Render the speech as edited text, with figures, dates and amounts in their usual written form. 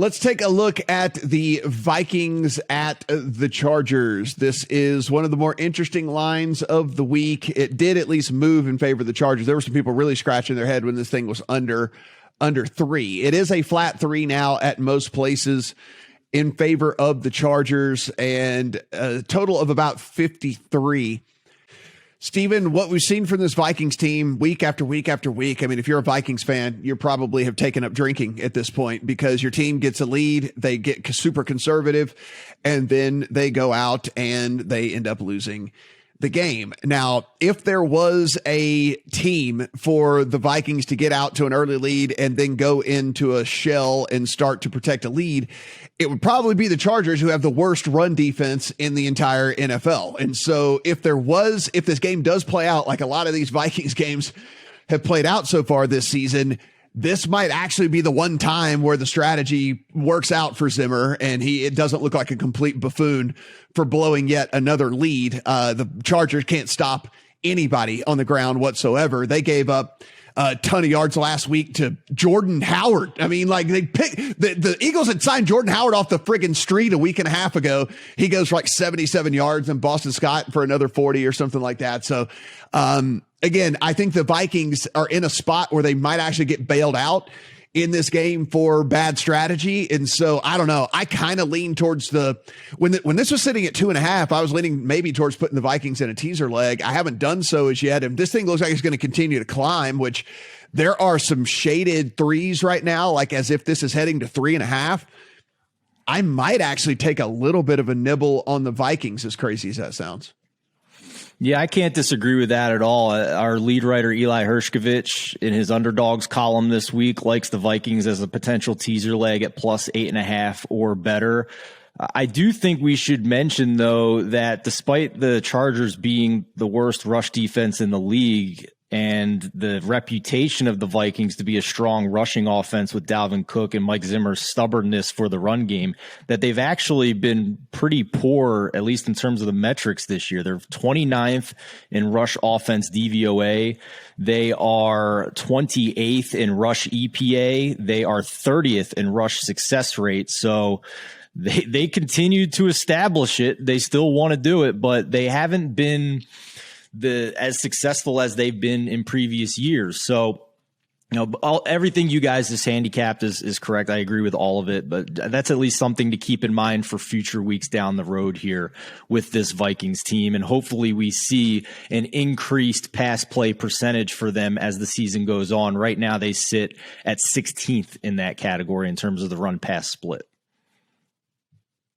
Let's take a look at the Vikings at the Chargers. This is one of the more interesting lines of the week. It did at least move in favor of the Chargers. There were some people really scratching their head when this thing was under 3. It is a flat 3 now at most places in favor of the Chargers, and a total of about 53. Steven, what we've seen from this Vikings team week after week after week, I mean, if you're a Vikings fan, you probably have taken up drinking at this point because your team gets a lead, they get super conservative, and then they go out and they end up losing the game. Now, if there was a team for the Vikings to get out to an early lead and then go into a shell and start to protect a lead, it would probably be the Chargers, who have the worst run defense in the entire NFL. And so if this game does play out like a lot of these Vikings games have played out so far this season, this might actually be the one time where the strategy works out for Zimmer and it doesn't look like a complete buffoon for blowing yet another lead. The Chargers can't stop anybody on the ground whatsoever. They gave up a ton of yards last week to Jordan Howard. I mean, like, they picked the Eagles had signed Jordan Howard off the friggin' street a week and a half ago. He goes for like 77 yards, and Boston Scott for another 40 or something like that. So, again, I think the Vikings are in a spot where they might actually get bailed out in this game for bad strategy. And so I don't know. I kind of lean towards when this was sitting at 2.5, I was leaning maybe towards putting the Vikings in a teaser leg. I haven't done so as yet. And this thing looks like it's going to continue to climb, which there are some shaded 3s right now, like as if this is heading to 3.5. I might actually take a little bit of a nibble on the Vikings, as crazy as that sounds. Yeah, I can't disagree with that at all. Our lead writer, Eli Hershkovich, in his underdogs column this week, likes the Vikings as a potential teaser leg at plus 8.5 or better. I do think we should mention, though, that despite the Chargers being the worst rush defense in the league and the reputation of the Vikings to be a strong rushing offense with Dalvin Cook and Mike Zimmer's stubbornness for the run game, that they've actually been pretty poor, at least in terms of the metrics this year. They're 29th in rush offense DVOA. They are 28th in rush EPA. They are 30th in rush success rate. So they continue to establish it. They still want to do it, but they haven't been as successful as they've been in previous years. So, everything you guys has handicapped is correct. I agree with all of it, but that's at least something to keep in mind for future weeks down the road here with this Vikings team. And hopefully we see an increased pass play percentage for them as the season goes on. Right now they sit at 16th in that category in terms of the run pass split.